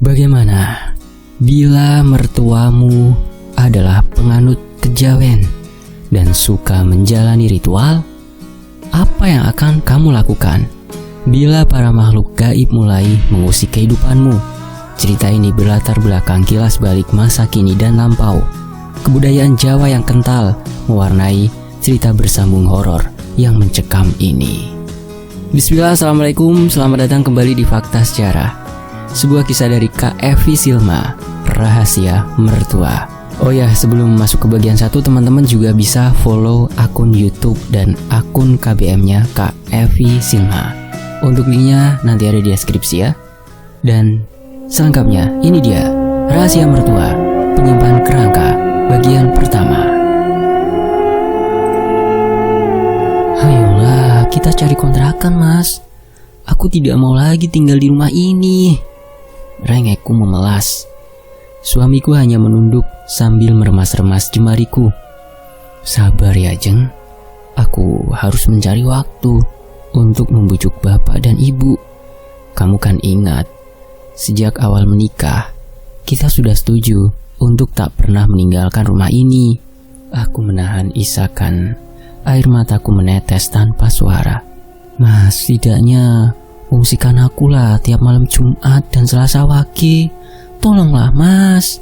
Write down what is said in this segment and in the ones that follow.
Bagaimana bila mertuamu adalah penganut kejawen dan suka menjalani ritual? Apa yang akan kamu lakukan bila para makhluk gaib mulai mengusik kehidupanmu? Cerita ini berlatar belakang kilas balik masa kini dan lampau. Kebudayaan Jawa yang kental mewarnai cerita bersambung horor yang mencekam ini. Bismillah, assalamualaikum, selamat datang kembali di Fakta Sejarah. Sebuah kisah dari Kak Evi Silma, Rahasia Mertua. Oh ya, sebelum masuk ke bagian 1, teman-teman juga bisa follow akun YouTube dan akun KBM-nya Kak Evi Silma. Untuk linknya nanti ada di deskripsi ya. Dan selengkapnya, ini dia Rahasia Mertua, Penyimpan Kerangka, bagian pertama. Ayolah, kita cari kontrakan, Mas. Aku tidak mau lagi tinggal di rumah ini. Rengekku memelas. Suamiku hanya menunduk sambil meremas-remas jemariku. Sabar ya, Jeng. Aku harus mencari waktu untuk membujuk bapak dan ibu. Kamu kan ingat, sejak awal menikah, kita sudah setuju untuk tak pernah meninggalkan rumah ini. Aku menahan isakan. Air mataku menetes tanpa suara. Mas, setidaknya ungsikan aku lah tiap malam Jumat dan Selasa Wage. Tolonglah, Mas.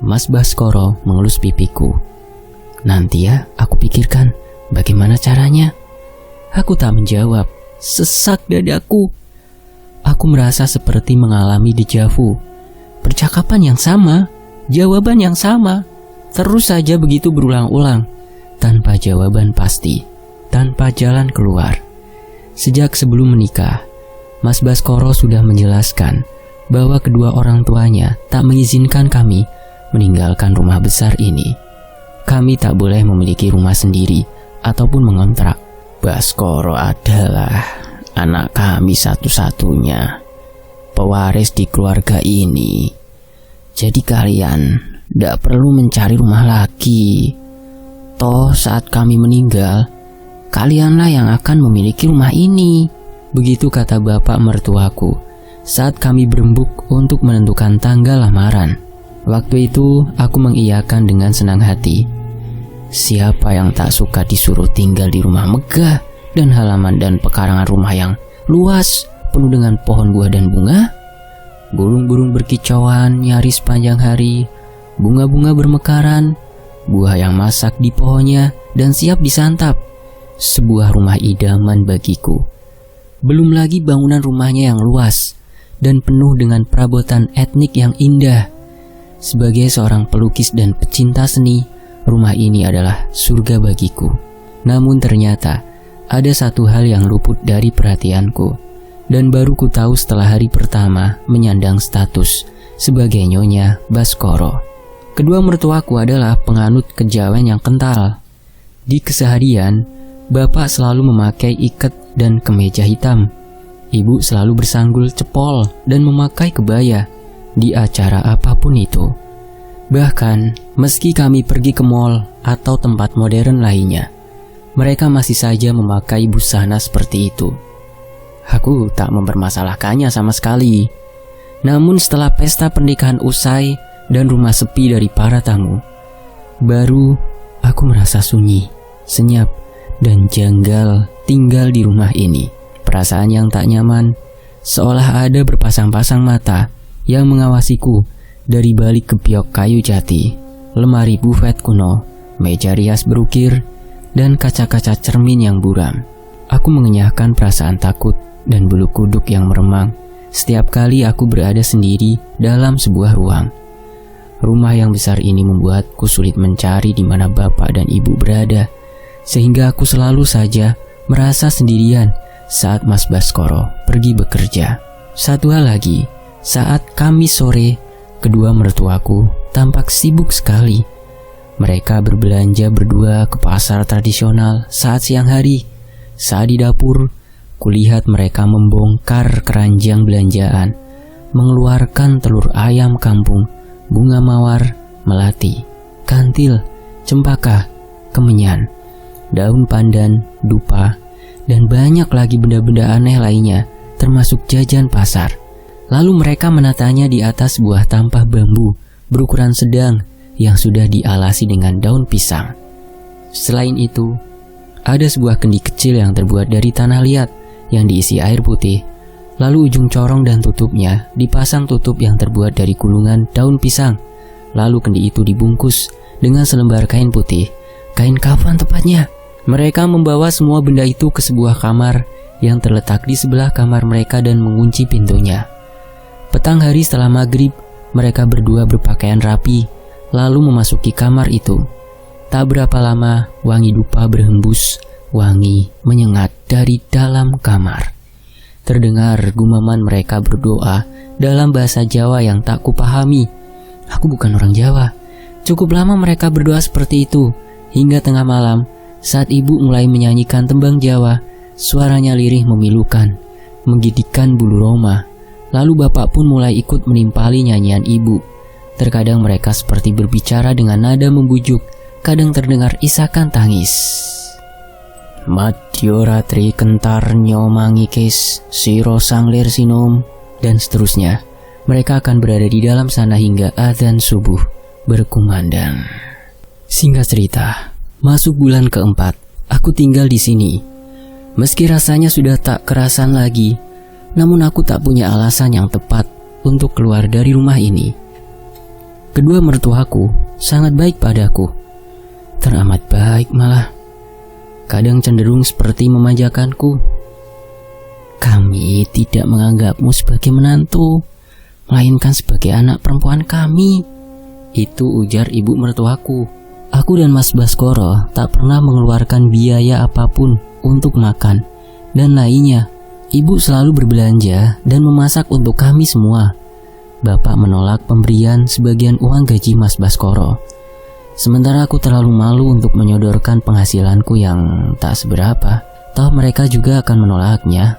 Mas Baskoro mengelus pipiku. Nanti ya, aku pikirkan bagaimana caranya. Aku tak menjawab. Sesak dadaku. Aku merasa seperti mengalami dejavu. Percakapan yang sama, jawaban yang sama, terus saja begitu berulang-ulang, tanpa jawaban pasti, tanpa jalan keluar. Sejak sebelum menikah, Mas Baskoro sudah menjelaskan bahwa kedua orang tuanya tak mengizinkan kami meninggalkan rumah besar ini. Kami tak boleh memiliki rumah sendiri ataupun mengontrak. Baskoro adalah anak kami satu-satunya, pewaris di keluarga ini. Jadi kalian tidak perlu mencari rumah lagi. Toh saat kami meninggal, kalianlah yang akan memiliki rumah ini. Begitu kata bapak mertuaku saat kami berembuk untuk menentukan tanggal lamaran. Waktu itu aku mengiyakan dengan senang hati. Siapa yang tak suka disuruh tinggal di rumah megah dan halaman dan pekarangan rumah yang luas, penuh dengan pohon buah dan bunga? Burung-burung berkicauan nyaris sepanjang hari, bunga-bunga bermekaran, buah yang masak di pohonnya dan siap disantap. Sebuah rumah idaman bagiku. Belum lagi bangunan rumahnya yang luas dan penuh dengan perabotan etnik yang indah. Sebagai seorang pelukis dan pecinta seni, rumah ini adalah surga bagiku. Namun ternyata ada satu hal yang luput dari perhatianku, dan baru ku tahu setelah hari pertama menyandang status sebagai Nyonya Baskoro. Kedua mertuaku adalah penganut kejawen yang kental. Di keseharian, bapak selalu memakai iket dan kemeja hitam. Ibu selalu bersanggul cepol dan memakai kebaya di acara apapun itu. Bahkan, meski kami pergi ke mall atau tempat modern lainnya, mereka masih saja memakai busana seperti itu. Aku tak mempermasalahkannya sama sekali. Namun setelah pesta pernikahan usai dan rumah sepi dari para tamu, baru aku merasa sunyi, senyap, dan janggal tinggal di rumah ini. Perasaan yang tak nyaman, seolah ada berpasang-pasang mata yang mengawasiku dari balik gebyok kayu jati, lemari bufet kuno, meja rias berukir, dan kaca-kaca cermin yang buram. Aku mengenyahkan perasaan takut dan bulu kuduk yang meremang setiap kali aku berada sendiri dalam sebuah ruang. Rumah yang besar ini membuatku sulit mencari di mana bapak dan ibu berada, sehingga aku selalu saja merasa sendirian saat Mas Baskoro pergi bekerja. Satu hal lagi, saat Kamis sore, kedua mertuaku tampak sibuk sekali. Mereka berbelanja berdua ke pasar tradisional saat siang hari. Saat di dapur, kulihat mereka membongkar keranjang belanjaan, mengeluarkan telur ayam kampung, bunga mawar, melati, kantil, cempaka, kemenyan, daun pandan, dupa, dan banyak lagi benda-benda aneh lainnya, termasuk jajan pasar. Lalu mereka menatanya di atas sebuah tampah bambu berukuran sedang yang sudah dialasi dengan daun pisang. Selain itu, ada sebuah kendi kecil yang terbuat dari tanah liat yang diisi air putih. Lalu ujung corong dan tutupnya dipasang tutup yang terbuat dari gulungan daun pisang. Lalu kendi itu dibungkus dengan selembar kain putih, kain kafan tepatnya. Mereka membawa semua benda itu ke sebuah kamar yang terletak di sebelah kamar mereka dan mengunci pintunya. Petang hari setelah maghrib, mereka berdua berpakaian rapi, lalu memasuki kamar itu. Tak berapa lama, wangi dupa berhembus, wangi menyengat dari dalam kamar. Terdengar gumaman mereka berdoa dalam bahasa Jawa yang tak kupahami. Aku bukan orang Jawa. Cukup lama mereka berdoa seperti itu, hingga tengah malam, saat ibu mulai menyanyikan tembang Jawa. Suaranya lirih memilukan, menggigitkan bulu roma. Lalu bapak pun mulai ikut menimpali nyanyian ibu. Terkadang mereka seperti berbicara dengan nada membujuk, kadang terdengar isakan tangis. Madya ratri kentar nyomangikis siro sanglir sinom, dan seterusnya. Mereka akan berada di dalam sana hingga adzan subuh berkumandang. Singkat cerita, masuk bulan keempat, aku tinggal di sini. Meski rasanya sudah tak kerasan lagi, namun aku tak punya alasan yang tepat untuk keluar dari rumah ini. Kedua mertuaku sangat baik padaku, teramat baik malah. Kadang cenderung seperti memanjakanku. Kami tidak menganggapmu sebagai menantu, melainkan sebagai anak perempuan kami. Itu ujar ibu mertuaku. Aku dan Mas Baskoro tak pernah mengeluarkan biaya apapun untuk makan dan lainnya. Ibu selalu berbelanja dan memasak untuk kami semua. Bapak menolak pemberian sebagian uang gaji Mas Baskoro. Sementara aku terlalu malu untuk menyodorkan penghasilanku yang tak seberapa. Toh mereka juga akan menolaknya.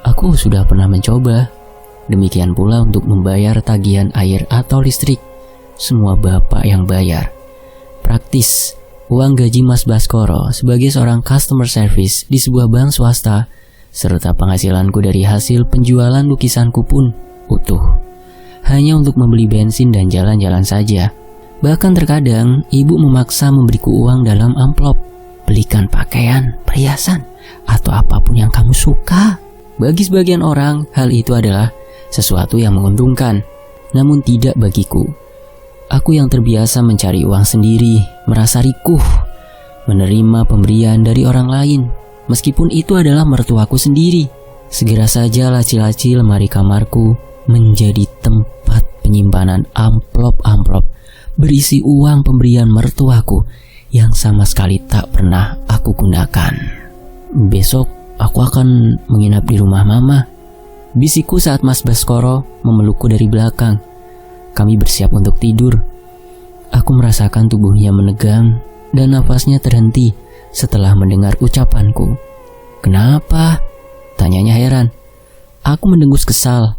Aku sudah pernah mencoba. Demikian pula untuk membayar tagihan air atau listrik. Semua bapak yang bayar. Praktis, uang gaji Mas Baskoro sebagai seorang customer service di sebuah bank swasta, serta penghasilanku dari hasil penjualan lukisanku pun utuh. Hanya untuk membeli bensin dan jalan-jalan saja. Bahkan terkadang ibu memaksa memberiku uang dalam amplop. Belikan pakaian, perhiasan, atau apapun yang kamu suka. Bagi sebagian orang, hal itu adalah sesuatu yang menguntungkan. Namun tidak bagiku. Aku yang terbiasa mencari uang sendiri, merasa rikuh menerima pemberian dari orang lain. Meskipun itu adalah mertuaku sendiri. Segera saja laci-laci lemari kamarku menjadi tempat penyimpanan amplop-amplop berisi uang pemberian mertuaku yang sama sekali tak pernah aku gunakan. Besok aku akan menginap di rumah mama, bisikku saat Mas Baskoro memelukku dari belakang. Kami bersiap untuk tidur. Aku merasakan tubuhnya menegang dan nafasnya terhenti setelah mendengar ucapanku. Kenapa? Tanyanya heran. Aku mendengus kesal.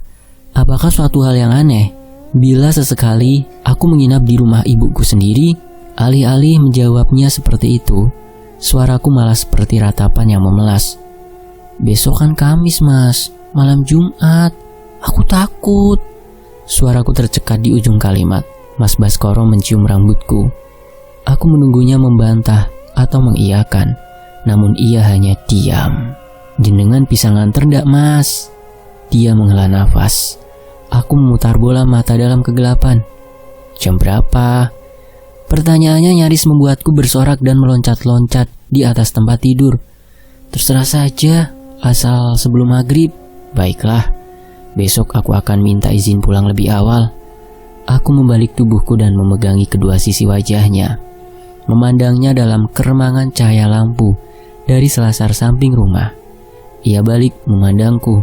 Apakah suatu hal yang aneh bila sesekali aku menginap di rumah ibuku sendiri? Alih-alih menjawabnya seperti itu, suaraku malah seperti ratapan yang memelas. Besok kan Kamis, Mas. Malam Jumat. Aku takut. Suaraku tercekat di ujung kalimat. Mas Baskoro mencium rambutku. Aku menunggunya membantah atau mengiyakan. Namun ia hanya diam. Jenengan bisa nganter ndak, Mas? Dia menghela nafas. Aku memutar bola mata dalam kegelapan. Jam berapa? Pertanyaannya nyaris membuatku bersorak dan meloncat-loncat di atas tempat tidur. Terserah saja, asal sebelum maghrib. Baiklah, besok aku akan minta izin pulang lebih awal. Aku membalik tubuhku dan memegangi kedua sisi wajahnya. Memandangnya dalam keremangan cahaya lampu dari selasar samping rumah. Ia balik memandangku.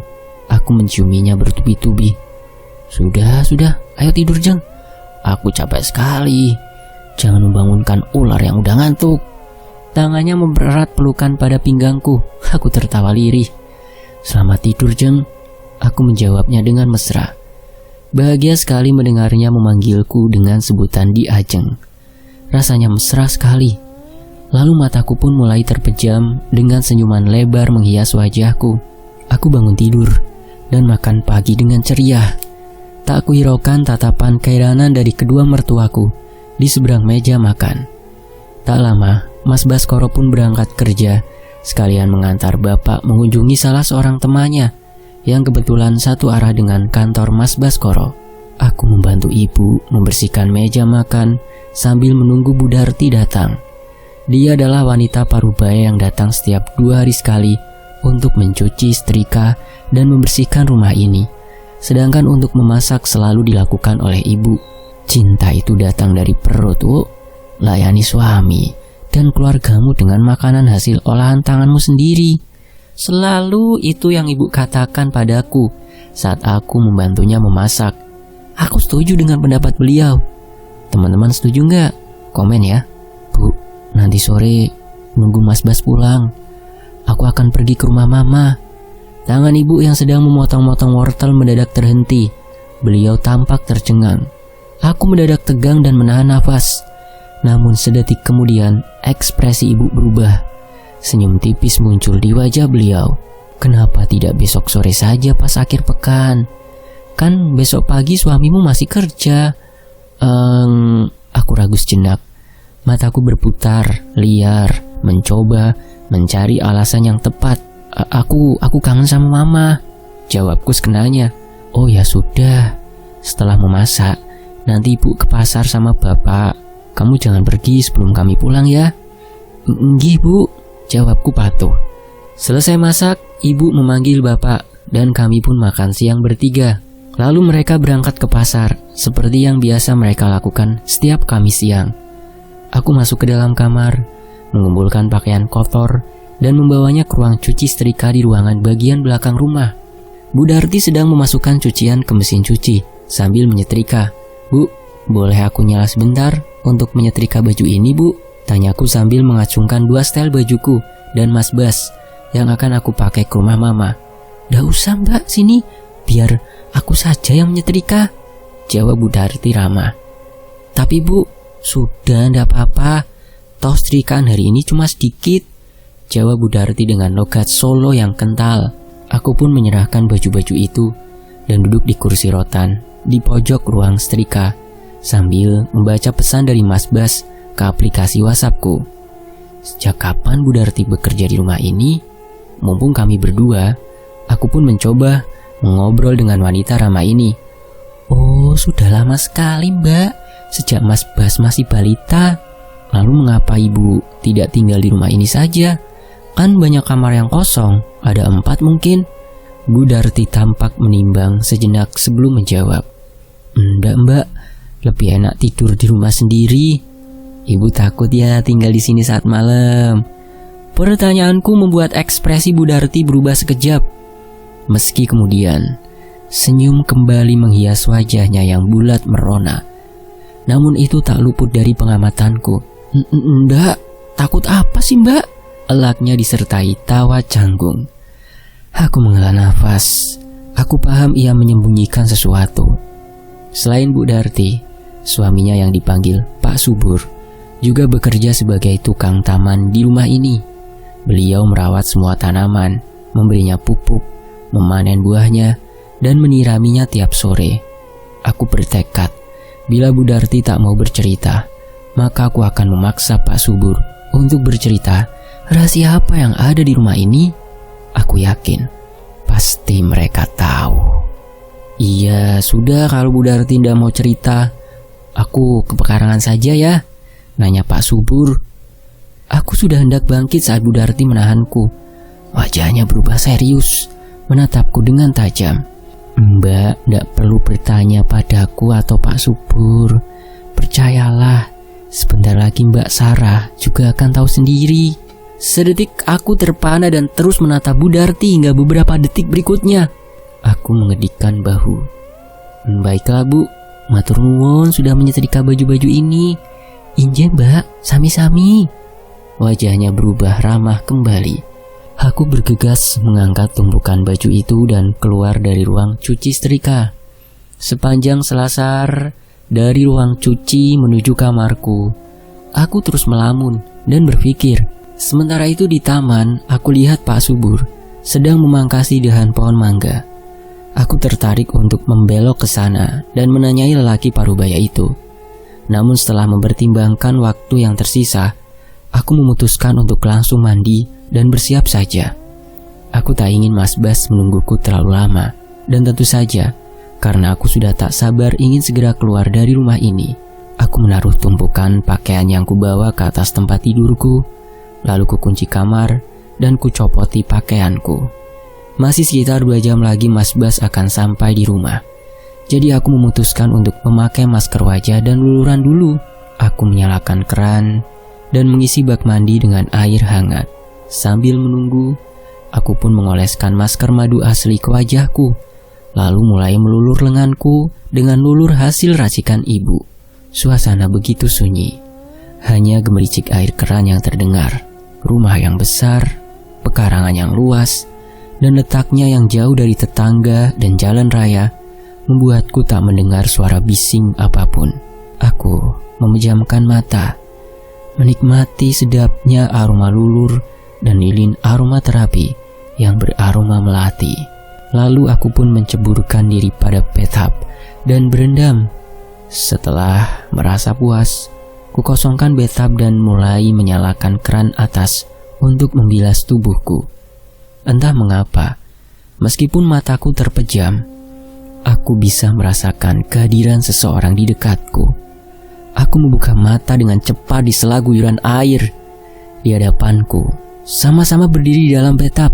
Aku menciuminya bertubi-tubi. Sudah, ayo tidur, Jeng. Aku capek sekali. Jangan membangunkan ular yang udah ngantuk. Tangannya mempererat pelukan pada pinggangku. Aku tertawa lirih. Selamat tidur, Jeng. Aku menjawabnya dengan mesra. Bahagia sekali mendengarnya memanggilku dengan sebutan Di Ajeng. Rasanya mesra sekali. Lalu mataku pun mulai terpejam dengan senyuman lebar menghias wajahku. Aku bangun tidur. dan makan pagi dengan ceria. Tak kuhiraukan tatapan keiranan dari kedua mertuaku di seberang meja makan. Tak lama, Mas Baskoro pun berangkat kerja, sekalian mengantar bapak mengunjungi salah seorang temannya yang kebetulan satu arah dengan kantor Mas Baskoro. Aku membantu ibu membersihkan meja makan sambil menunggu Bu Darti datang. Dia adalah wanita parubaya yang datang setiap 2 hari sekali untuk mencuci, setrika, dan membersihkan rumah ini. Sedangkan untuk memasak selalu dilakukan oleh ibu. Cinta itu datang dari perut, Wu. Layani suami dan keluargamu dengan makanan hasil olahan tanganmu sendiri. Selalu itu yang ibu katakan padaku saat aku membantunya memasak. Aku setuju dengan pendapat beliau. Teman-teman setuju nggak? Komen ya. Bu, nanti sore nunggu Mas Bas pulang, aku akan pergi ke rumah mama. Tangan ibu yang sedang memotong-motong wortel mendadak terhenti. Beliau tampak tercengang. Aku mendadak tegang dan menahan nafas. Namun sedetik kemudian ekspresi ibu berubah. Senyum tipis muncul di wajah beliau. Kenapa tidak besok sore saja pas akhir pekan? Kan besok pagi suamimu masih kerja. Aku ragu sejenak. Mataku berputar, liar, mencoba mencari alasan yang tepat. Aku kangen sama mama, jawabku sekenanya. Oh ya sudah, setelah memasak nanti ibu ke pasar sama bapak. Kamu jangan pergi sebelum kami pulang ya. Nggih bu, jawabku patuh. Selesai masak, ibu memanggil bapak dan kami pun makan siang bertiga. Lalu mereka berangkat ke pasar seperti yang biasa mereka lakukan setiap Kamis siang. Aku masuk ke dalam kamar, mengumpulkan pakaian kotor dan membawanya ke ruang cuci setrika di ruangan bagian belakang rumah. Bu Darti sedang memasukkan cucian ke mesin cuci sambil menyetrika. Bu, boleh aku nyala sebentar untuk menyetrika baju ini bu? Tanyaku sambil mengacungkan 2 setel bajuku dan Mas Bas yang akan aku pakai ke rumah mama. Dah usah mbak, sini, biar aku saja yang menyetrika, jawab Bu Darti ramah. Tapi bu, sudah ndak apa-apa, toh setrikaan hari ini cuma sedikit, jawab Bu Darti dengan logat Solo yang kental. Aku pun menyerahkan baju-baju itu dan duduk di kursi rotan di pojok ruang setrika sambil membaca pesan dari Mas Bas ke aplikasi WhatsAppku. Sejak kapan Bu Darti bekerja di rumah ini? Mumpung kami berdua, aku pun mencoba mengobrol dengan wanita ramah ini. Oh, sudah lama sekali mbak, sejak Mas Bas masih balita. Lalu mengapa ibu tidak tinggal di rumah ini saja? Kan banyak kamar yang kosong, ada 4 mungkin. Bu Darti tampak menimbang sejenak sebelum menjawab. Enggak mbak, lebih enak tidur di rumah sendiri. Ibu takut ya tinggal di sini saat malam. Pertanyaanku membuat ekspresi Bu Darti berubah sekejap. Meski kemudian senyum kembali menghias wajahnya yang bulat merona. Namun itu tak luput dari pengamatanku. Enggak, takut apa sih mbak? Elaknya disertai tawa canggung. Aku menghela nafas. Aku paham ia menyembunyikan sesuatu. Selain Bu Darti, suaminya yang dipanggil Pak Subur juga bekerja sebagai tukang taman di rumah ini. Beliau merawat semua tanaman, memberinya pupuk, memanen buahnya, dan menyiraminya tiap sore. Aku bertekad, bila Bu Darti tak mau bercerita, maka aku akan memaksa Pak Subur untuk bercerita rahasia apa yang ada di rumah ini. Aku yakin pasti mereka tahu. Iya, sudah kalau Bu Darti tidak mau cerita, aku ke pekarangan saja ya, nanya Pak Subur. Aku sudah hendak bangkit saat Bu Darti menahanku. Wajahnya berubah serius, menatapku dengan tajam. Mbak, tidak perlu bertanya padaku atau Pak Subur. Percayalah, sebentar lagi Mbak Sarah juga akan tahu sendiri. Sedetik aku terpana dan terus menatap Bu Darti hingga beberapa detik berikutnya. Aku mengedikkan bahu. Baiklah Bu, matur nuwun sudah menyetrika baju-baju ini. Inje mbak, sami-sami. Wajahnya berubah ramah kembali. Aku bergegas mengangkat tumpukan baju itu dan keluar dari ruang cuci setrika. Sepanjang selasar dari ruang cuci menuju kamarku, aku terus melamun dan berpikir. Sementara itu di taman, aku lihat Pak Subur sedang memangkasi dahan pohon mangga. Aku tertarik untuk membelok ke sana dan menanyai lelaki parubaya itu. Namun setelah mempertimbangkan waktu yang tersisa, aku memutuskan untuk langsung mandi dan bersiap saja. Aku tak ingin Mas Bas menungguku terlalu lama. Dan tentu saja, karena aku sudah tak sabar ingin segera keluar dari rumah ini, aku menaruh tumpukan pakaian yang kubawa ke atas tempat tidurku, lalu kukunci kamar dan kucopoti pakaianku. Masih sekitar 2 jam lagi Mas Bas akan sampai di rumah. Jadi aku memutuskan untuk memakai masker wajah dan luluran dulu. Aku menyalakan keran dan mengisi bak mandi dengan air hangat. Sambil menunggu, aku pun mengoleskan masker madu asli ke wajahku, lalu mulai melulur lenganku dengan lulur hasil racikan ibu. Suasana begitu sunyi, hanya gemericik air keran yang terdengar. Rumah yang besar, pekarangan yang luas, dan letaknya yang jauh dari tetangga dan jalan raya membuatku tak mendengar suara bising apapun. Aku memejamkan mata, menikmati sedapnya aroma lulur dan lilin aromaterapi yang beraroma melati. Lalu aku pun menceburkan diri pada bathtub dan berendam. Setelah merasa puas, kukosongkan bathtub dan mulai menyalakan keran atas untuk membilas tubuhku. Entah mengapa, meskipun mataku terpejam, aku bisa merasakan kehadiran seseorang di dekatku. Aku membuka mata dengan cepat di sela guyuran air. Di hadapanku, sama-sama berdiri di dalam bathtub,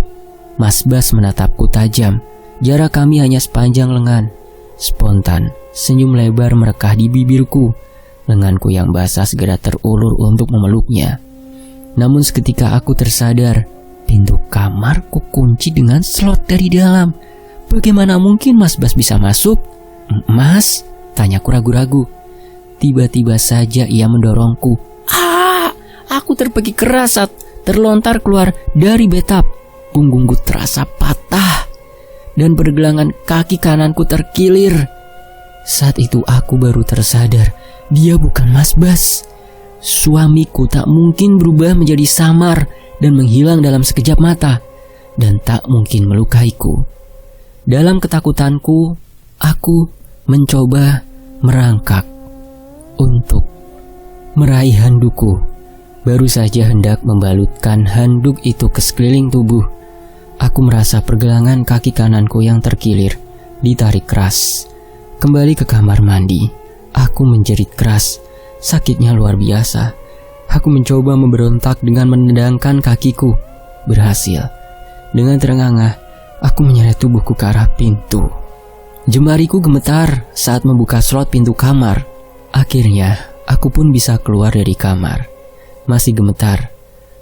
Mas Bas menatapku tajam. Jarak kami hanya sepanjang lengan. Spontan, senyum lebar merekah di bibirku. Lenganku yang basah segera terulur untuk memeluknya. Namun seketika aku tersadar, pintu kamar kukunci dengan slot dari dalam. Bagaimana mungkin Mas Bas bisa masuk? Mas? Tanyaku ragu-ragu. Tiba-tiba saja ia mendorongku. Aku terpegi keras saat terlontar keluar dari bathtub. Punggungku terasa patah dan pergelangan kaki kananku terkilir. Saat itu aku baru tersadar, dia bukan Mas Bas. Suamiku tak mungkin berubah menjadi samar dan menghilang dalam sekejap mata, dan tak mungkin melukaiku. Dalam ketakutanku, aku mencoba merangkak untuk meraih handukku. Baru saja hendak membalutkan handuk itu ke sekeliling tubuh, aku merasa pergelangan kaki kananku yang terkilir ditarik keras. Kembali ke kamar mandi, aku menjerit keras. Sakitnya luar biasa. Aku mencoba memberontak dengan menendangkan kakiku. Berhasil. Dengan terengah-engah, aku menyeret tubuhku ke arah pintu. Jemariku gemetar saat membuka slot pintu kamar. Akhirnya, aku pun bisa keluar dari kamar. Masih gemetar,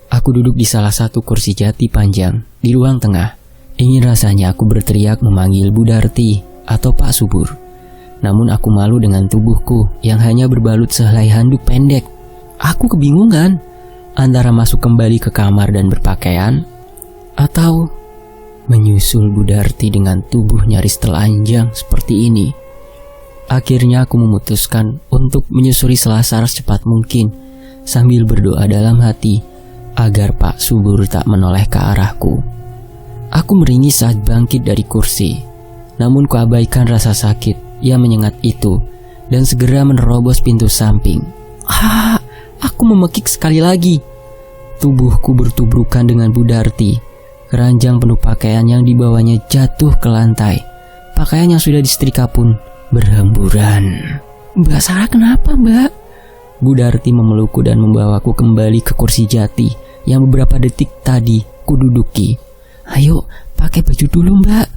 aku duduk di salah satu kursi jati panjang di ruang tengah. Ingin rasanya aku berteriak memanggil Bu Darti atau Pak Subur. Namun aku malu dengan tubuhku yang hanya berbalut sehelai handuk pendek. Aku kebingungan antara masuk kembali ke kamar dan berpakaian, atau menyusul Bu Darti dengan tubuh nyaris telanjang seperti ini. Akhirnya aku memutuskan untuk menyusuri selasar secepat mungkin, sambil berdoa dalam hati agar Pak Subur tak menoleh ke arahku. Aku meringis saat bangkit dari kursi, namun kuabaikan rasa sakit yang menyengat itu dan segera menerobos pintu samping. Aku memekik sekali lagi. Tubuhku bertubrukan dengan Bu Darti. Keranjang penuh pakaian yang dibawanya jatuh ke lantai. Pakaian yang sudah disetrika pun berhamburan. Mbak Sarah, kenapa, Mbak? Bu Darti memelukku dan membawaku kembali ke kursi jati yang beberapa detik tadi kududuki. Ayo, pakai baju dulu, Mbak.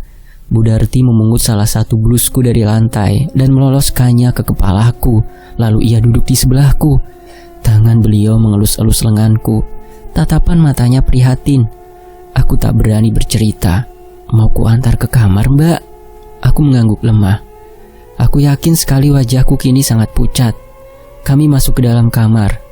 Bu Darti memungut salah satu blusku dari lantai dan meloloskannya ke kepalaku. Lalu ia duduk di sebelahku. Tangan beliau mengelus-elus lenganku. Tatapan matanya prihatin. Aku tak berani bercerita. Mau ku antar ke kamar, Mbak? Aku mengangguk lemah. Aku yakin sekali wajahku kini sangat pucat. Kami masuk ke dalam kamar.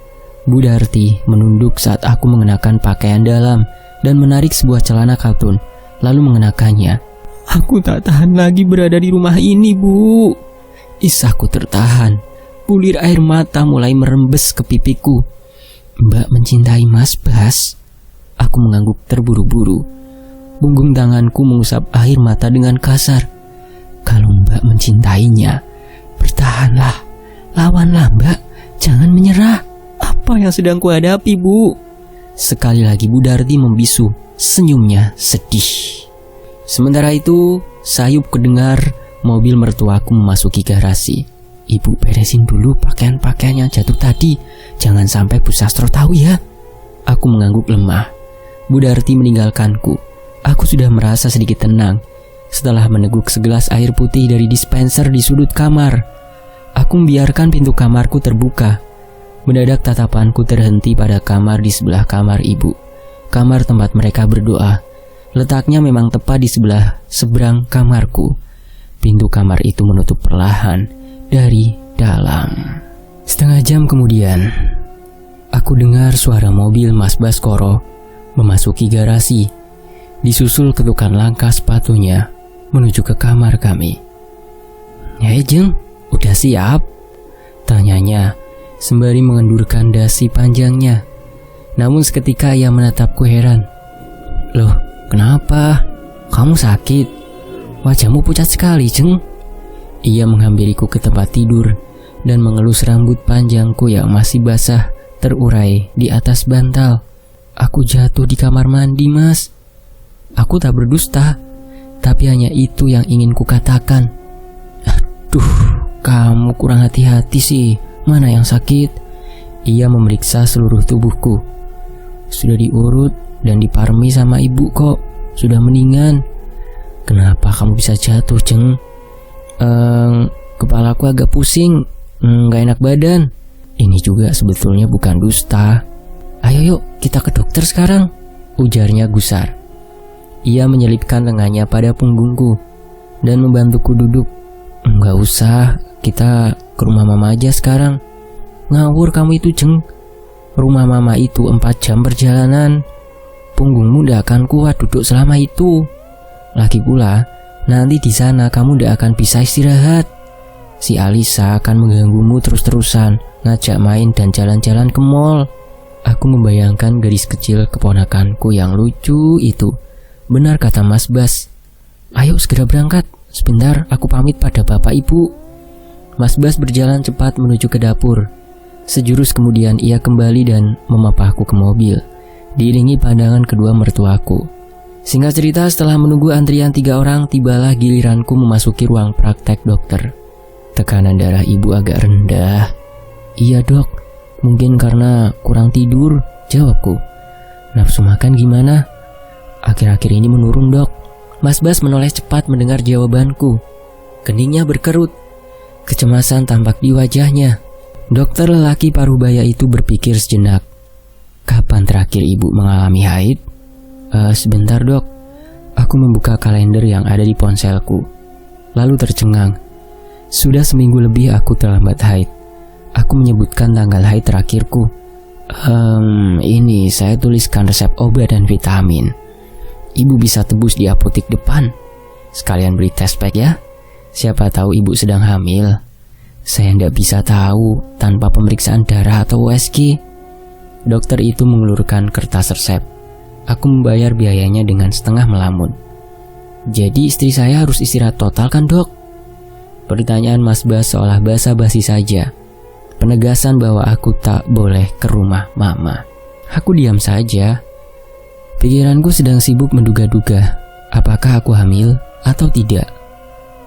Bu Darti menunduk saat aku mengenakan pakaian dalam dan menarik sebuah celana katun, lalu mengenakannya. Aku tak tahan lagi berada di rumah ini, Bu. Isahku tertahan. Bulir air mata mulai merembes ke pipiku. Mbak mencintai Mas Bas? Aku mengangguk terburu-buru. Punggung tanganku mengusap air mata dengan kasar. Kalau Mbak mencintainya, bertahanlah. Lawanlah Mbak, jangan menyerah. Apa yang sedang kuhadapi, Bu? Sekali lagi Bu Darti membisu, senyumnya sedih. Sementara itu, sayup kedengar mobil mertuaku memasuki garasi. Ibu beresin dulu pakaian-pakaian yang jatuh tadi. Jangan sampai Bu Sastro tahu ya. Aku mengangguk lemah. Bu Darti meninggalkanku. Aku sudah merasa sedikit tenang setelah meneguk segelas air putih dari dispenser di sudut kamar. Aku membiarkan pintu kamarku terbuka. Mendadak tatapanku terhenti pada kamar di sebelah kamar ibu. Kamar tempat mereka berdoa. Letaknya memang tepat di sebelah seberang kamarku. Pintu kamar itu menutup perlahan dari dalam. Setengah jam kemudian, aku dengar suara mobil Mas Baskoro memasuki garasi. Disusul ketukan langkah sepatunya menuju ke kamar kami. "Hei Jeng, udah siap?" tanyanya sembari mengendurkan dasi panjangnya. Namun seketika ia menatapku heran. "Loh, kenapa? Kamu sakit? Wajahmu pucat sekali, Jeng." Ia menghampiriku ke tempat tidur dan mengelus rambut panjangku yang masih basah terurai di atas bantal. "Aku jatuh di kamar mandi, Mas. Aku tak berdusta, tapi hanya itu yang ingin kukatakan." "Aduh, kamu kurang hati-hati sih. Mana yang sakit?" Ia memeriksa seluruh tubuhku. "Sudah diurut dan diparmi sama ibu kok. Sudah mendingan." "Kenapa kamu bisa jatuh, Jeng?" Kepalaku agak pusing, gak enak badan." "Ini juga sebetulnya bukan dusta. Ayo yuk kita ke dokter sekarang," ujarnya gusar. Ia menyelipkan lengannya pada punggungku dan membantuku duduk. "Enggak usah, kita ke rumah mama aja sekarang." "Ngawur kamu itu, Jeng. Rumah mama itu 4 jam perjalanan. Punggungmu ndak akan kuat duduk selama itu. Lagi pula, nanti di sana kamu ndak akan bisa istirahat. Si Alisa akan mengganggumu terus-terusan, ngajak main dan jalan-jalan ke mall." Aku membayangkan gadis kecil keponakanku yang lucu itu. Benar kata Mas Bas. "Ayo segera berangkat. Sebentar aku pamit pada bapak ibu." Mas Bas berjalan cepat menuju ke dapur. Sejurus kemudian ia kembali dan memapahku ke mobil, diiringi pandangan kedua mertuaku. Singkat cerita, setelah menunggu antrian 3 orang, tibalah giliranku memasuki ruang praktek dokter. Tekanan darah ibu agak rendah. "Iya dok, mungkin karena kurang tidur," jawabku. "Nafsu makan gimana?" "Akhir-akhir ini menurun dok." Mas Bas menoleh cepat mendengar jawabanku. Keningnya berkerut. Kecemasan tampak di wajahnya. Dokter lelaki parubaya itu berpikir sejenak. "Kapan terakhir ibu mengalami haid?" Sebentar dok." Aku membuka kalender yang ada di ponselku, lalu tercengang. Sudah seminggu lebih aku terlambat haid. Aku menyebutkan tanggal haid terakhirku. Ini saya tuliskan resep obat dan vitamin. Ibu bisa tebus di apotek depan. Sekalian beri tes pack ya. Siapa tahu ibu sedang hamil. Saya tidak bisa tahu tanpa pemeriksaan darah atau USG." Dokter itu mengulurkan kertas resep. Aku membayar biayanya dengan setengah melamun. "Jadi istri saya harus istirahat total kan dok?" Pertanyaan Mas Bas seolah basa-basi saja. Penegasan bahwa aku tak boleh ke rumah mama. Aku diam saja. Pikiranku sedang sibuk menduga-duga, apakah aku hamil atau tidak.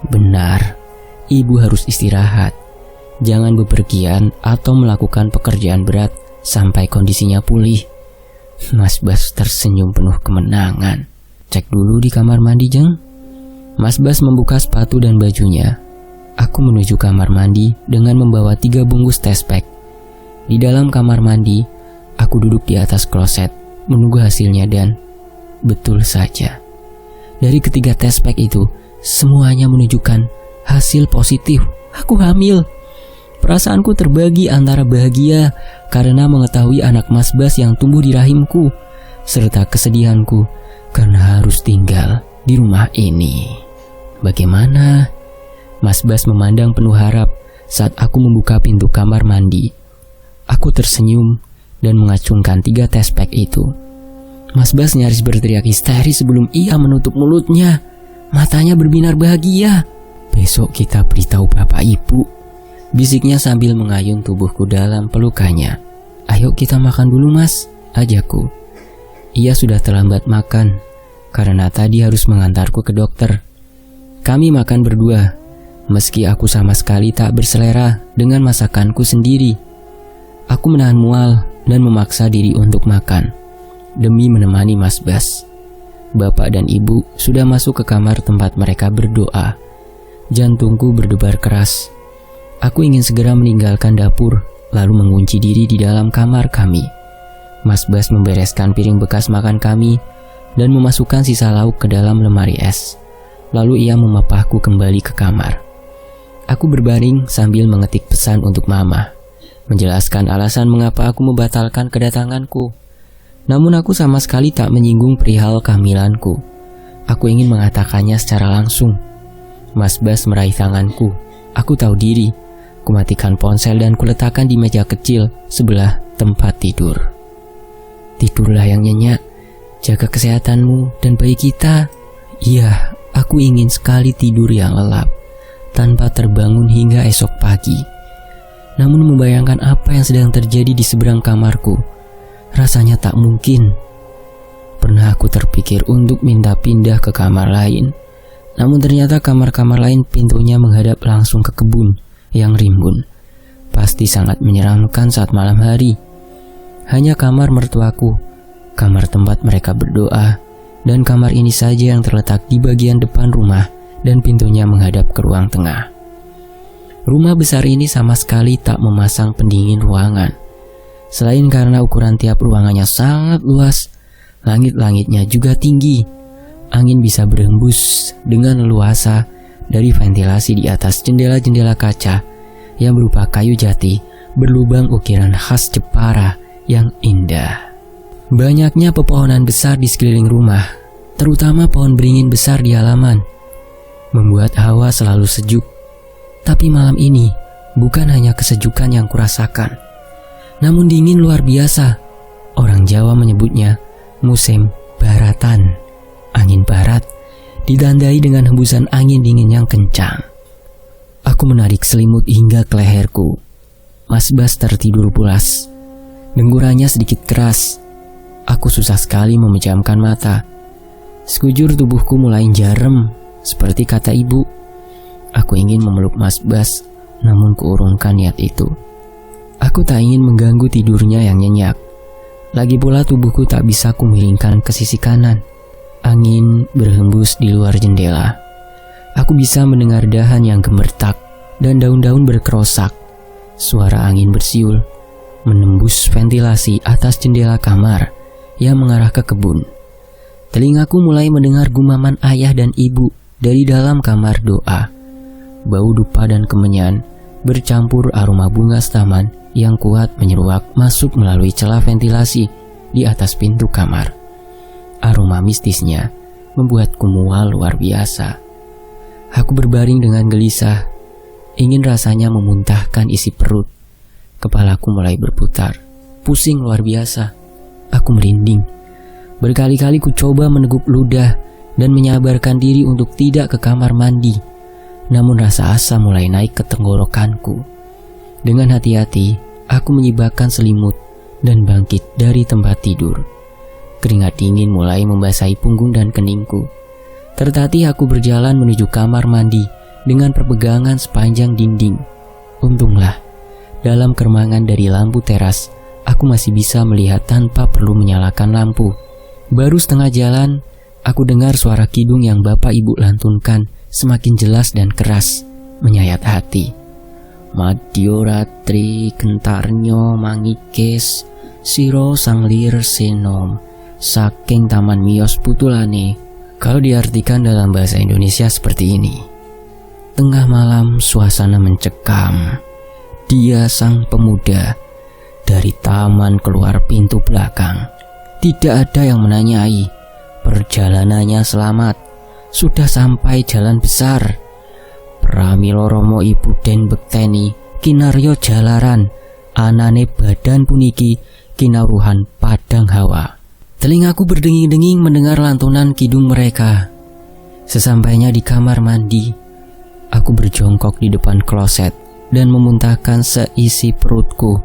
Benar, ibu harus istirahat. Jangan bepergian atau melakukan pekerjaan berat sampai kondisinya pulih. Mas Bas tersenyum penuh kemenangan. "Cek dulu di kamar mandi, Jeng." Mas Bas membuka sepatu dan bajunya. Aku menuju kamar mandi dengan membawa 3 bungkus tes pack. Di dalam kamar mandi, aku duduk di atas kloset, menunggu hasilnya dan betul saja. Dari ketiga tes pack itu, semuanya menunjukkan hasil positif. Aku hamil. Perasaanku terbagi antara bahagia karena mengetahui anak Mas Bas yang tumbuh di rahimku, serta kesedihanku karena harus tinggal di rumah ini. "Bagaimana?" Mas Bas memandang penuh harap saat aku membuka pintu kamar mandi. Aku tersenyum dan mengacungkan 3 tes pack itu. Mas Bas nyaris berteriak histeris sebelum ia menutup mulutnya. Matanya berbinar bahagia. Besok kita beritahu bapak ibu, bisiknya sambil mengayun tubuhku dalam pelukannya. Ayo kita makan dulu mas, ajakku. Ia sudah terlambat makan, karena tadi harus mengantarku ke dokter. Kami makan berdua, meski aku sama sekali tak berselera dengan masakanku sendiri. Aku menahan mual dan memaksa diri untuk makan, demi menemani Mas Bas. Bapak dan ibu sudah masuk ke kamar tempat mereka berdoa. Jantungku berdebar keras. Aku ingin segera meninggalkan dapur, lalu mengunci diri di dalam kamar kami. Mas Bas membereskan piring bekas makan kami dan memasukkan sisa lauk ke dalam lemari es. Lalu ia memapahku kembali ke kamar. Aku berbaring sambil mengetik pesan untuk mama, menjelaskan alasan mengapa aku membatalkan kedatanganku. Namun aku sama sekali tak menyinggung perihal kehamilanku. Aku ingin mengatakannya secara langsung. Mas Bas meraih tanganku. Aku tahu diri. Kumatikan ponsel dan kuletakkan di meja kecil sebelah tempat tidur. Tidurlah yang nyenyak. Jaga kesehatanmu dan bayi kita. Iya, aku ingin sekali tidur yang lelap, tanpa terbangun hingga esok pagi. Namun membayangkan apa yang sedang terjadi di seberang kamarku, rasanya tak mungkin. Pernah aku terpikir untuk minta pindah ke kamar lain, namun ternyata kamar-kamar lain pintunya menghadap langsung ke kebun yang rimbun. Pasti sangat menyeramkan saat malam hari. Hanya kamar mertuaku, kamar tempat mereka berdoa, dan kamar ini saja yang terletak di bagian depan rumah dan pintunya menghadap ke ruang tengah. Rumah besar ini sama sekali tak memasang pendingin ruangan. Selain karena ukuran tiap ruangannya sangat luas, langit-langitnya juga tinggi. Angin bisa berhembus dengan leluasa dari ventilasi di atas jendela-jendela kaca yang berupa kayu jati berlubang ukiran khas Jepara yang indah. Banyaknya pepohonan besar di sekeliling rumah, terutama pohon beringin besar di halaman, membuat hawa selalu sejuk. Tapi malam ini bukan hanya kesejukan yang kurasakan, namun dingin luar biasa. Orang Jawa menyebutnya musim baratan. Angin barat ditandai dengan hembusan angin dingin yang kencang. Aku menarik selimut hingga ke leherku. Mas Bas tertidur pulas. Dengkurannya sedikit keras. Aku susah sekali memejamkan mata. Sekujur tubuhku mulai jarem, seperti kata ibu. Aku ingin memeluk Mas Bas, namun kuurungkan niat itu. Aku tak ingin mengganggu tidurnya yang nyenyak. Lagi pula tubuhku tak bisa kumiringkan ke sisi kanan. Angin berhembus di luar jendela. Aku bisa mendengar dahan yang gemertak dan daun-daun berkerosak. Suara angin bersiul menembus ventilasi atas jendela kamar yang mengarah ke kebun. Telingaku mulai mendengar gumaman ayah dan ibu dari dalam kamar doa. Bau dupa dan kemenyan bercampur aroma bunga taman yang kuat menyeruak masuk melalui celah ventilasi di atas pintu kamar. Aroma mistisnya membuatku mual luar biasa. Aku berbaring dengan gelisah, ingin rasanya memuntahkan isi perut. Kepalaku mulai berputar, pusing luar biasa. Aku merinding. Berkali-kali ku coba meneguk ludah dan menyabarkan diri untuk tidak ke kamar mandi. Namun rasa asa mulai naik ke tenggorokanku. Dengan hati-hati, aku menyibakkan selimut dan bangkit dari tempat tidur. Keringat dingin mulai membasahi punggung dan keningku. Tertatih aku berjalan menuju kamar mandi dengan perpegangan sepanjang dinding. Untunglah, dalam keremangan dari lampu teras, aku masih bisa melihat tanpa perlu menyalakan lampu. Baru setengah jalan, aku dengar suara kidung yang bapak ibu lantunkan semakin jelas dan keras, menyayat hati. Madya ratri kentarnyo mangikes siro sanglir senom saking taman miyos putulane. Kalau diartikan dalam bahasa Indonesia seperti ini: tengah malam suasana mencekam, dia sang pemuda dari taman keluar pintu belakang. Tidak ada yang menanyai. Perjalanannya selamat, sudah sampai jalan besar. Pramila Rama ibu den bekteni kinarya jalaran, anane badan puniki kinawruhan padang hawa. Telingaku berdenging-denging mendengar lantunan kidung mereka. Sesampainya di kamar mandi, Aku berjongkok di depan kloset dan memuntahkan seisi perutku.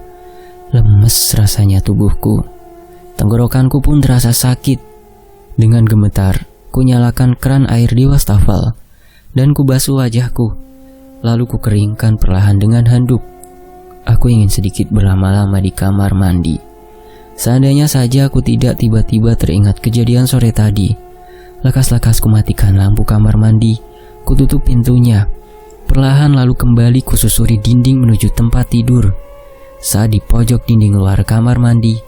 Lemes rasanya tubuhku. Tenggorokanku pun terasa sakit. Dengan gemetar, ku nyalakan keran air di wastafel dan ku basuh wajahku. Lalu ku keringkan perlahan dengan handuk. Aku ingin sedikit berlama-lama di kamar mandi. Seandainya saja aku tidak tiba-tiba teringat kejadian sore tadi. Lekas-lekas ku matikan lampu kamar mandi. Ku tutup pintunya. Perlahan lalu kembali ku susuri dinding menuju tempat tidur. Saat di pojok dinding luar kamar mandi,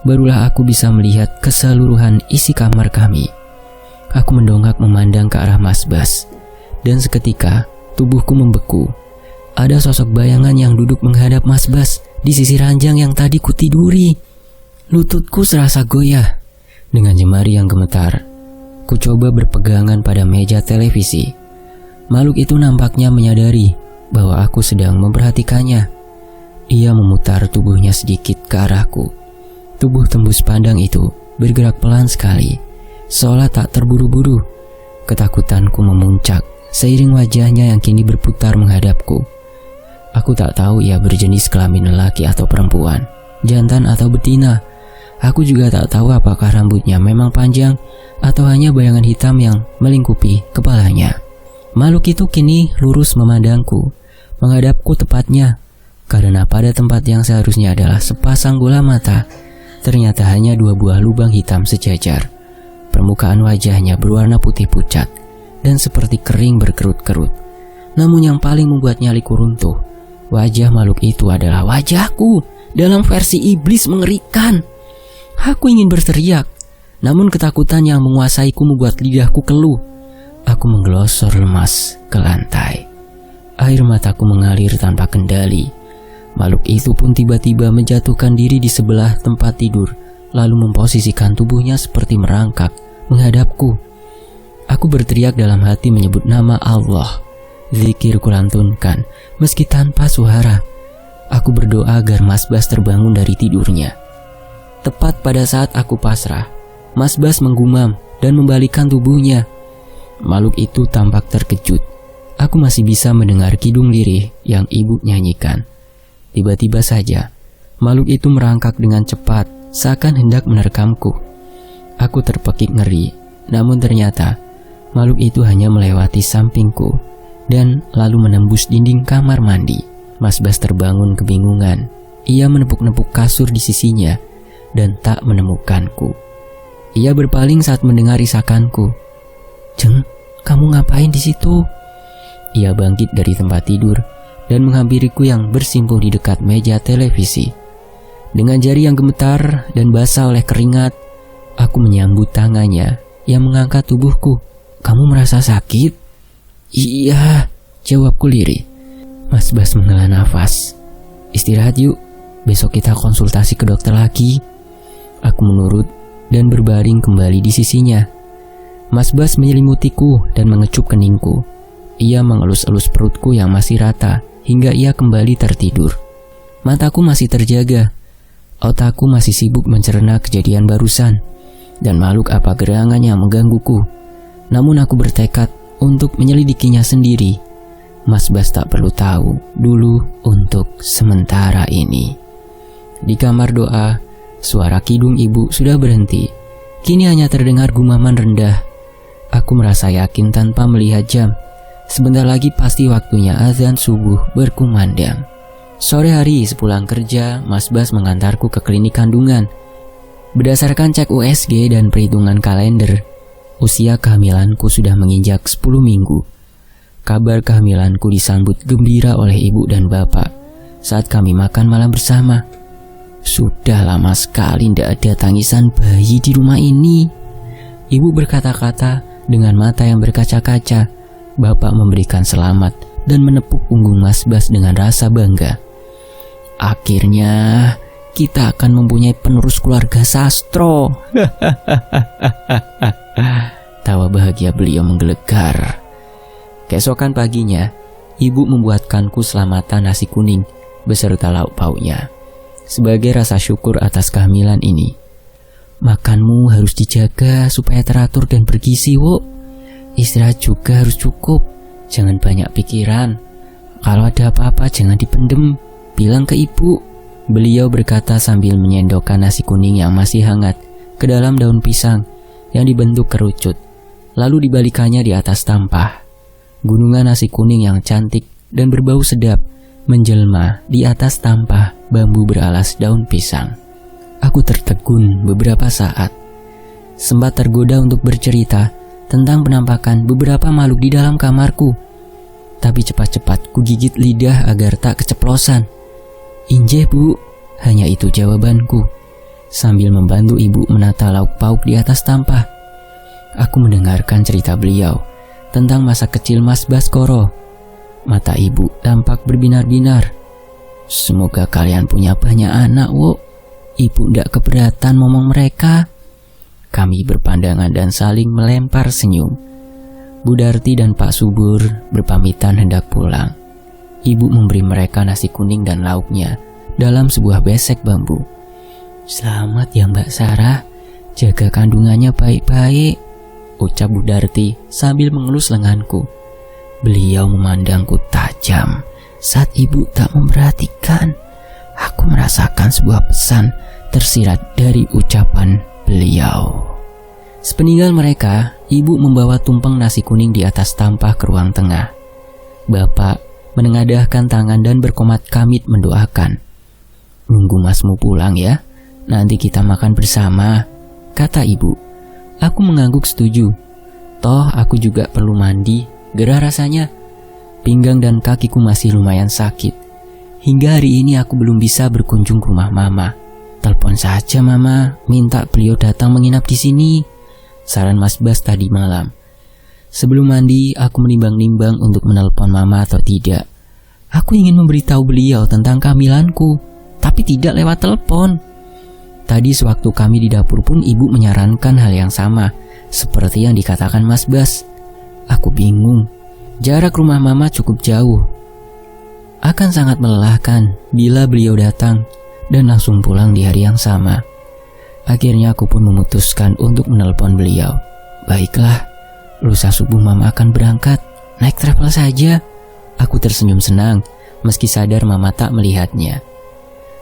barulah aku bisa melihat keseluruhan isi kamar kami. Aku mendongak memandang ke arah Mas Bas. Dan seketika tubuhku membeku. Ada sosok bayangan yang duduk menghadap Mas Bas di sisi ranjang yang tadi ku tiduri. Lututku serasa goyah. Dengan jemari yang gemetar, ku coba berpegangan pada meja televisi. Makhluk itu nampaknya menyadari bahwa aku sedang memperhatikannya. Ia memutar tubuhnya sedikit ke arahku. Tubuh tembus pandang itu bergerak pelan sekali, seolah tak terburu-buru. Ketakutanku memuncak seiring wajahnya yang kini berputar menghadapku. Aku tak tahu ia berjenis kelamin lelaki atau perempuan, jantan atau betina. Aku juga tak tahu apakah rambutnya memang panjang atau hanya bayangan hitam yang melingkupi kepalanya. Makhluk itu kini lurus memandangku, menghadapku tepatnya, karena pada tempat yang seharusnya adalah sepasang bola mata, ternyata hanya 2 buah lubang hitam sejajar. Permukaan wajahnya berwarna putih pucat dan seperti kering berkerut-kerut. Namun yang paling membuat nyaliku runtuh, wajah makhluk itu adalah wajahku dalam versi iblis mengerikan. Aku ingin berteriak, namun ketakutan yang menguasaiku membuat lidahku keluh. Aku menggelosor lemas ke lantai. Air mataku mengalir tanpa kendali. Makhluk itu pun tiba-tiba menjatuhkan diri di sebelah tempat tidur, lalu memposisikan tubuhnya seperti merangkak menghadapku. Aku berteriak dalam hati menyebut nama Allah. Zikir kulantunkan meski tanpa suara. Aku berdoa agar Mas Bas terbangun dari tidurnya. Tepat pada saat aku pasrah, Mas Bas menggumam dan membalikkan tubuhnya. Makhluk itu tampak terkejut. Aku masih bisa mendengar kidung lirih yang ibu nyanyikan. Tiba-tiba saja, makhluk itu merangkak dengan cepat, seakan hendak menerkamku. Aku terpekik ngeri, namun ternyata makhluk itu hanya melewati sampingku dan lalu menembus dinding kamar mandi. Mas Bas terbangun kebingungan. Ia menepuk-nepuk kasur di sisinya dan tak menemukanku. Ia berpaling saat mendengar isakanku. "Jeng, kamu ngapain di situ?" Ia bangkit dari tempat tidur dan menghampiriku yang bersimpuh di dekat meja televisi. Dengan jari yang gemetar dan basah oleh keringat, aku menyambut tangannya yang mengangkat tubuhku. "Kamu merasa sakit?" "Iya," jawabku lirih. Mas Bas menghela nafas. "Istirahat yuk, besok kita konsultasi ke dokter lagi." Aku menurut dan berbaring kembali di sisinya. Mas Bas menyelimutiku dan mengecup keningku. Ia mengelus-elus perutku yang masih rata hingga ia kembali tertidur. Mataku masih terjaga. Otakku masih sibuk mencerna kejadian barusan dan makhluk apa gerangan yang menggangguku. Namun aku bertekad untuk menyelidikinya sendiri. Mas Bas tak perlu tahu dulu untuk sementara ini. Di kamar doa, suara kidung ibu sudah berhenti. Kini hanya terdengar gumaman rendah. Aku merasa yakin tanpa melihat jam. Sebentar lagi pasti waktunya azan subuh berkumandang. Sore hari sepulang kerja, Mas Bas mengantarku ke klinik kandungan. Berdasarkan cek USG dan perhitungan kalender, usia kehamilanku sudah menginjak 10 minggu. Kabar kehamilanku disambut gembira oleh ibu dan bapak saat kami makan malam bersama. Sudah lama sekali tidak ada tangisan bayi di rumah ini. Ibu berkata-kata dengan mata yang berkaca-kaca. Bapak memberikan selamat dan menepuk punggung Mas Bas dengan rasa bangga. "Akhirnya kita akan mempunyai penerus keluarga sastro." Tawa bahagia beliau menggelegar. Keesokan paginya, ibu membuatkanku selamatan nasi kuning beserta lauk pauknya sebagai rasa syukur atas kehamilan ini. "Makanmu harus dijaga supaya teratur dan bergizi, Wo. Istirahat juga harus cukup. Jangan banyak pikiran. Kalau ada apa-apa jangan dipendem. Bilang ke ibu. Beliau berkata sambil menyendokkan nasi kuning yang masih hangat ke dalam daun pisang yang dibentuk kerucut. Lalu dibalikannya di atas tampah. Gunungan nasi kuning yang cantik dan berbau sedap menjelma di atas tampah bambu beralas daun pisang. Aku tertegun beberapa saat. Sempat tergoda untuk bercerita tentang penampakan beberapa makhluk di dalam kamarku. Tapi cepat-cepat ku gigit lidah agar tak keceplosan. "Injeh bu," hanya itu jawabanku. Sambil membantu ibu menata lauk pauk di atas tampah. Aku mendengarkan cerita beliau tentang masa kecil Mas Baskoro. Mata ibu tampak berbinar-binar. "Semoga kalian punya banyak anak, wo. Ibu ndak keberatan ngomong mereka." Kami berpandangan dan saling melempar senyum. Bu Darti dan Pak Subur berpamitan hendak pulang. Ibu memberi mereka nasi kuning dan lauknya dalam sebuah besek bambu. "Selamat ya Mbak Sarah, jaga kandungannya baik-baik," ucap Bu Darti sambil mengelus lenganku. Beliau memandangku tajam saat ibu tak memperhatikan. Aku merasakan sebuah pesan tersirat dari ucapan beliau. Sepeninggal mereka, ibu membawa tumpeng nasi kuning di atas tampah ke ruang tengah. Bapak menengadahkan tangan dan berkomat kamit mendoakan. "Nunggu masmu pulang ya, nanti kita makan bersama," kata ibu. Aku mengangguk setuju. Toh aku juga perlu mandi. Gerah rasanya. Pinggang dan kakiku masih lumayan sakit. Hingga hari ini aku belum bisa berkunjung ke rumah mama. "Telepon saja mama, minta beliau datang menginap di sini," saran Mas Bas tadi malam. Sebelum mandi, aku menimbang-nimbang untuk menelpon mama atau tidak. Aku ingin memberitahu beliau tentang kehamilanku, tapi tidak lewat telepon. Tadi sewaktu kami di dapur pun ibu menyarankan hal yang sama, seperti yang dikatakan Mas Bas. Aku bingung. Jarak rumah mama cukup jauh. Akan sangat melelahkan bila beliau datang dan langsung pulang di hari yang sama. Akhirnya aku pun memutuskan untuk menelpon beliau. "Baiklah, lusa subuh mama akan berangkat. Naik travel saja." Aku tersenyum senang meski sadar mama tak melihatnya.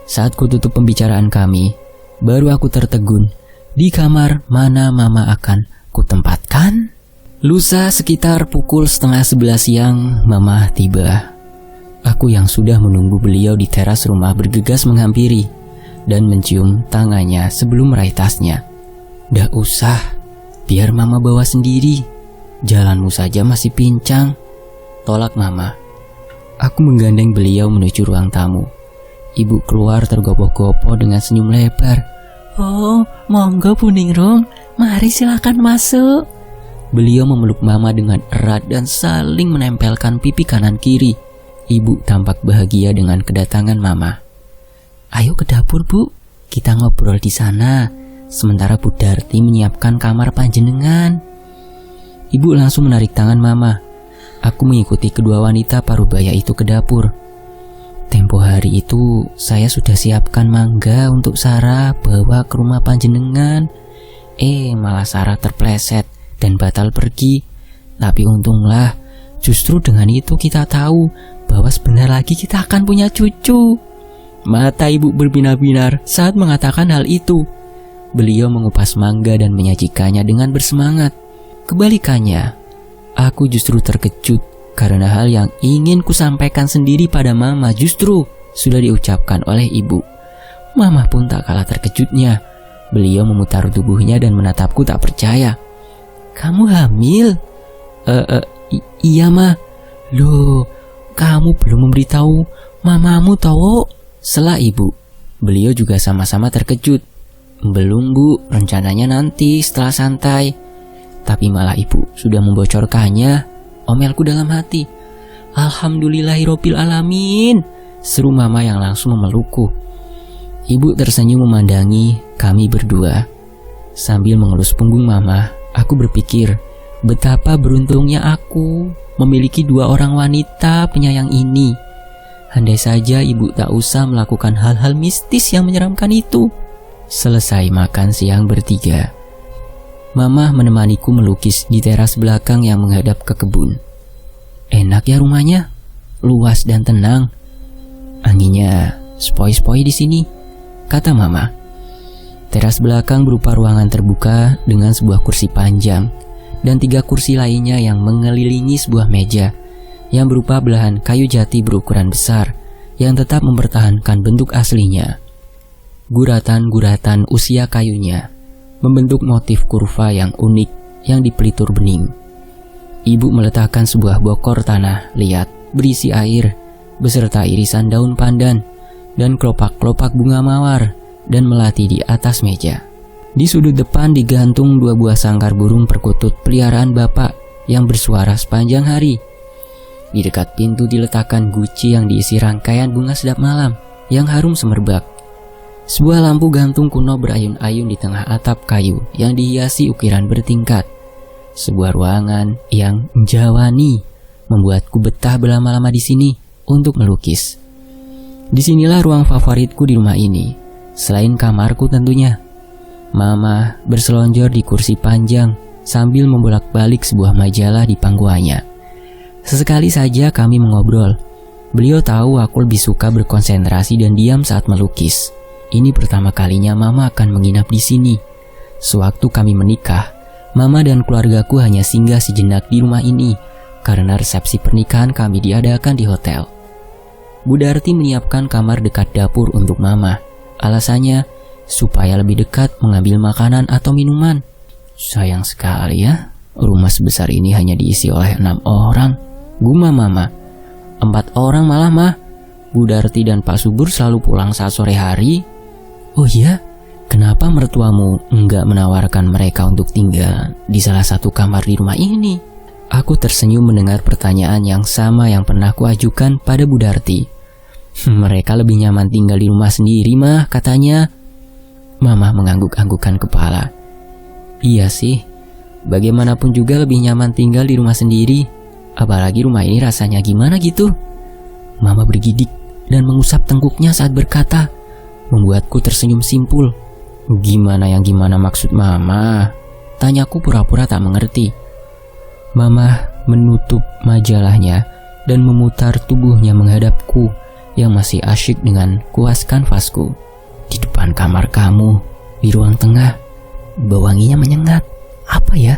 Saat ku tutup pembicaraan kami, baru aku tertegun. Di kamar mana mama akan kutempatkan? Lusa sekitar pukul 10:30 siang, mama tiba. Aku yang sudah menunggu beliau di teras rumah bergegas menghampiri dan mencium tangannya sebelum meraih tasnya. "Dah usah, biar mama bawa sendiri. Jalanmu saja masih pincang," tolak mama. Aku menggandeng beliau menuju ruang tamu. Ibu keluar tergopoh-gopoh dengan senyum lebar. "Oh, monggo Bu Ningrum, mari silakan masuk." Beliau memeluk mama dengan erat dan saling menempelkan pipi kanan kiri. Ibu tampak bahagia dengan kedatangan mama. "Ayo ke dapur Bu, kita ngobrol di sana. Sementara Bu Darti menyiapkan kamar panjenengan." Ibu langsung menarik tangan mama. Aku mengikuti kedua wanita parubaya itu ke dapur. Tempo hari itu saya sudah siapkan mangga untuk Sarah bawa ke rumah panjenengan. Malah Sarah terpleset dan batal pergi. Tapi untunglah, justru dengan itu kita tahu bahwa sebentar lagi kita akan punya cucu. Mata ibu berbinar-binar saat mengatakan hal itu. Beliau mengupas mangga dan menyajikannya dengan bersemangat. Kebalikannya, aku justru terkejut karena hal yang ingin kusampaikan sendiri pada mama justru sudah diucapkan oleh ibu. Mama pun tak kalah terkejutnya. Beliau memutar tubuhnya dan menatapku tak percaya. "Kamu hamil?" Iya Ma." "Loh, kamu belum memberitahu mamamu tahu?" sela ibu. Beliau juga sama-sama terkejut. "Belum Bu, rencananya nanti setelah santai." Tapi malah ibu sudah membocorkannya. Omelku dalam hati. "Alhamdulillahirobbil alamin," seru mama yang langsung memelukku. Ibu tersenyum memandangi kami berdua. Sambil mengelus punggung mama, aku berpikir betapa beruntungnya aku memiliki dua orang wanita penyayang ini. Andai saja ibu tak usah melakukan hal-hal mistis yang menyeramkan itu. Selesai makan siang bertiga, mama menemaniku melukis di teras belakang yang menghadap ke kebun. Enak ya rumahnya, luas dan tenang. Anginnya sepoi-sepoi di sini, kata Mama. Teras belakang berupa ruangan terbuka dengan sebuah kursi panjang dan 3 kursi lainnya yang mengelilingi sebuah meja yang berupa belahan kayu jati berukuran besar yang tetap mempertahankan bentuk aslinya. Guratan-guratan usia kayunya membentuk motif kurva yang unik yang dipelitur bening. Ibu meletakkan sebuah bokor tanah liat berisi air beserta irisan daun pandan dan kelopak-kelopak bunga mawar dan melati di atas meja. Di sudut depan digantung 2 buah sangkar burung perkutut peliharaan bapak yang bersuara sepanjang hari. Di dekat pintu diletakkan guci yang diisi rangkaian bunga sedap malam yang harum semerbak. Sebuah lampu gantung kuno berayun-ayun di tengah atap kayu yang dihiasi ukiran bertingkat. Sebuah ruangan yang menjawani membuatku betah berlama-lama di sini untuk melukis. Disinilah ruang favoritku di rumah ini, selain kamarku tentunya. Mama berselonjor di kursi panjang sambil membolak-balik sebuah majalah di pangkuannya. Sesekali saja kami mengobrol. Beliau tahu aku lebih suka berkonsentrasi dan diam saat melukis. Ini pertama kalinya Mama akan menginap di sini. Sewaktu kami menikah, Mama dan keluargaku hanya singgah sejenak di rumah ini karena resepsi pernikahan kami diadakan di hotel. Bu Darti menyiapkan kamar dekat dapur untuk Mama. Alasannya supaya lebih dekat mengambil makanan atau minuman. Sayang sekali ya, rumah sebesar ini hanya diisi oleh 6 orang. Gumam Mama. 4 orang malah mah. Bu Darti dan Pak Subur selalu pulang saat sore hari. Oh iya, kenapa mertuamu enggak menawarkan mereka untuk tinggal di salah satu kamar di rumah ini? Aku tersenyum mendengar pertanyaan yang sama yang pernah kuajukan pada Bu Darti. Mereka lebih nyaman tinggal di rumah sendiri mah, katanya. Mama mengangguk-anggukkan kepala. Iya sih, bagaimanapun juga lebih nyaman tinggal di rumah sendiri. Apalagi rumah ini rasanya gimana gitu. Mama bergidik dan mengusap tengkuknya saat berkata, membuatku tersenyum simpul. Gimana yang gimana maksud Mama? Tanyaku pura-pura tak mengerti. Mama menutup majalahnya dan memutar tubuhnya menghadapku yang masih asyik dengan kuas kanvasku. Di depan kamar kamu, di ruang tengah, bau wanginya menyengat. Apa ya?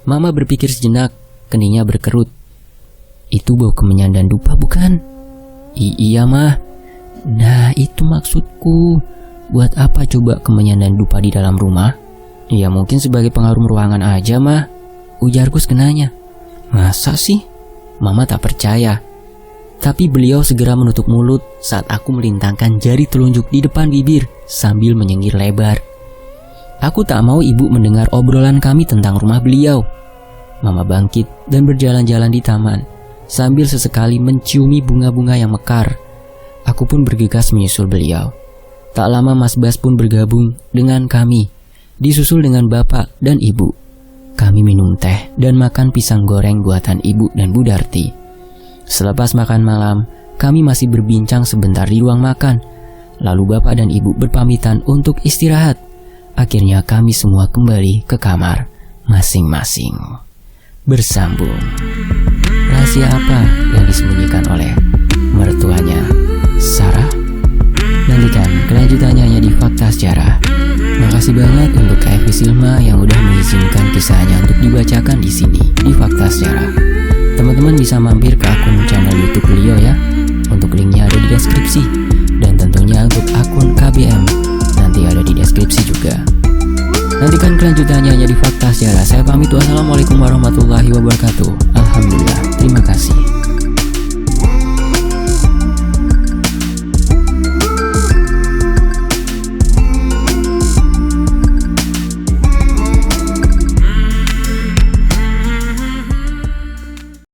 Mama berpikir sejenak, keningnya berkerut. Itu bau kemenyan dan dupa bukan? Iya mah. Nah itu maksudku. Buat apa coba kemenyan dan dupa di dalam rumah? Ya mungkin sebagai pengharum ruangan aja mah, ujarku sekenanya. Masa sih? Mama tak percaya. Tapi beliau segera menutup mulut saat aku melintangkan jari telunjuk di depan bibir sambil menyengir lebar. Aku tak mau ibu mendengar obrolan kami tentang rumah beliau. Mama bangkit dan berjalan-jalan di taman sambil sesekali menciumi bunga-bunga yang mekar. Aku pun bergegas menyusul beliau. Tak lama Mas Bas pun bergabung dengan kami, disusul dengan bapak dan ibu. Kami minum teh dan makan pisang goreng buatan ibu dan Bu Darti. Selepas makan malam, kami masih berbincang sebentar di ruang makan. Lalu bapak dan ibu berpamitan untuk istirahat. Akhirnya kami semua kembali ke kamar masing-masing. Bersambung. Rahasia apa yang disembunyikan oleh mertuanya Sarah? Nantikan kelanjutannya hanya di Fakta Sejarah. Makasih banget untuk Kak Evi Silma yang udah mengizinkan kisahnya untuk dibacakan di sini di Fakta Sejarah. Teman-teman bisa mampir ke akun channel YouTube beliau ya. Untuk linknya ada di deskripsi. Dan tentunya untuk akun KBM nanti ada di deskripsi juga. Nantikan kelanjutannya hanya di Fakta Sejarah. Saya pamit, wassalamualaikum warahmatullahi wabarakatuh. Alhamdulillah, terima kasih.